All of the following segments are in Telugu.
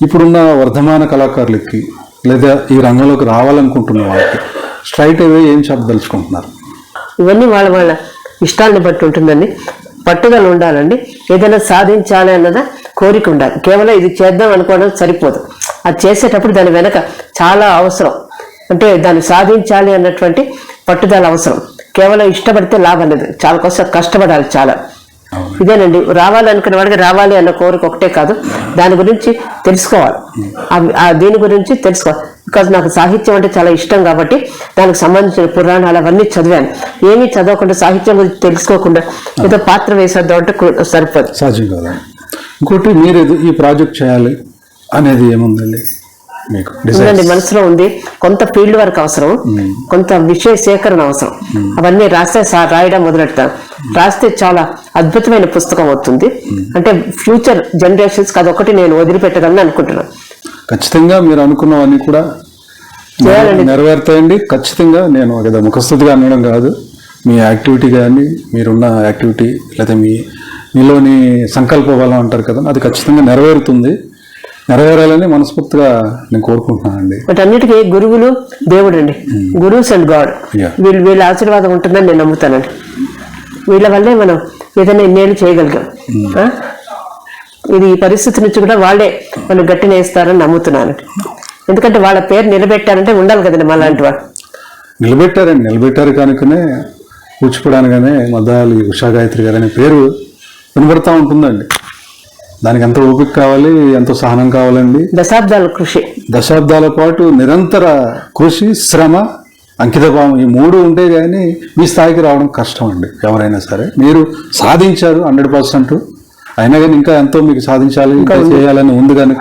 ఇప్పుడున్న వర్ధమాన కళాకారులకి లేదా ఈ రంగంలోకి రావాలనుకుంటున్న వాళ్ళకి స్ట్రైట్ అవే ఏం చెప్పదలుచుకుంటున్నారు? ఇవన్నీ వాళ్ళ వాళ్ళ ఇష్టాన్ని బట్టి ఉంటుందండి. పట్టుదల ఉండాలండి. ఏదైనా సాధించాలి అన్నదా కోరిక ఉండాలి. కేవలం ఇది చేద్దాం అనుకోవడం సరిపోదు. అది చేసేటప్పుడు దాని వెనక చాలా అవసరం. అంటే దాన్ని సాధించాలి అన్నటువంటి పట్టుదల అవసరం. కేవలం ఇష్టపడితే లాభం లేదు. చాలా కోసం కష్టపడాలి చాలా. ఇదేనండి, రావాలనుకున్న వాడికి రావాలి అన్న కోరిక ఒకటే కాదు, దాని గురించి తెలుసుకోవాలి. దీని గురించి తెలుసుకోవాలి. బికాజ్ నాకు సాహిత్యం అంటే చాలా ఇష్టం కాబట్టి దానికి సంబంధించిన పురాణాలు అవన్నీ చదివాను. ఏమీ చదవకుండా సాహిత్యం గురించి తెలుసుకోకుండా ఏదో పాత్ర వేసేద్దాం అంటే సరిపోదు, సాధ్యం కదా. ఇంకోటి, మీరు ఈ ప్రాజెక్ట్ చేయాలి అనేది ఏముందండి మీకు? మనసులో ఉంది. కొంత ఫీల్డ్ వర్క్ అవసరం, కొంత విషయ సేకరణ అవసరం. అవన్నీ రాస్తే రాయడం మొదలెడతాను. రాస్తే చాలా అద్భుతమైన పుస్తకం అవుతుంది. అంటే ఫ్యూచర్ జనరేషన్స్ అదొకటి నేను వదిలిపెట్టగలను అనుకుంటున్నాను. ఖచ్చితంగా మీరు అనుకున్నవన్నీ కూడా చేయాలండి, నెరవేరుతాయండి. ఖచ్చితంగా నేను ఏదో ముఖస్తుతిగా అనడం కాదు, మీ యాక్టివిటీ కానీ, మీరున్న యాక్టివిటీ లేదా మీలోని సంకల్ప బలం అంటారు కదా, అది ఖచ్చితంగా నెరవేరాలని మనస్ఫూర్తిగా నేను కోరుకుంటున్నానండి. బట్ అన్నిటికీ గురువులు దేవుడు అండి, గురువుస్ అండ్ గాడ్, వీళ్ళ ఆశీర్వాదం ఉంటుందని నేను నమ్ముతానండి. వీళ్ళ వల్లే మనం ఏదైనా ఇన్నేళ్ళు చేయగలిగాం. ఇది ఈ పరిస్థితి నుంచి కూడా వాళ్ళే మనం గట్టిన వేస్తారని నమ్ముతున్నాను. ఎందుకంటే వాళ్ళ పేరు నిలబెట్టారంటే ఉండాలి కదండి మాలాంటి వాళ్ళు. నిలబెట్టారు కనుకనే కూచిపూడనగానే మద్దాలి ఉషా గాయత్రి గారు అనే పేరు వినబడతా ఉంటుందండి. దానికి ఎంత ఓపిక కావాలి, ఎంతో సహనం కావాలండి. దశాబ్దాల పాటు నిరంతర కృషి, శ్రమ, అంకితభావం, ఈ మూడు ఉంటే కానీ మీ స్థాయికి రావడం కష్టం అండి. ఎవరైనా సరే మీరు సాధించారు 100%. అయినా కానీ ఇంకా ఎంతో మీకు సాధించాలి, ఇంకా చేయాలని ఉంది కనుక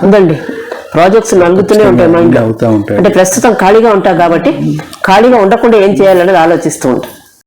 ప్రాజెక్ట్స్ నలుగుతూనే ఉంటాయి. అవుతా ఉంటాయి. అంటే ప్రస్తుతం ఖాళీగా ఉంటాం కాబట్టి ఖాళీగా ఉండకుండా ఏం చేయాలనేది ఆలోచిస్తూ ఉంటాం.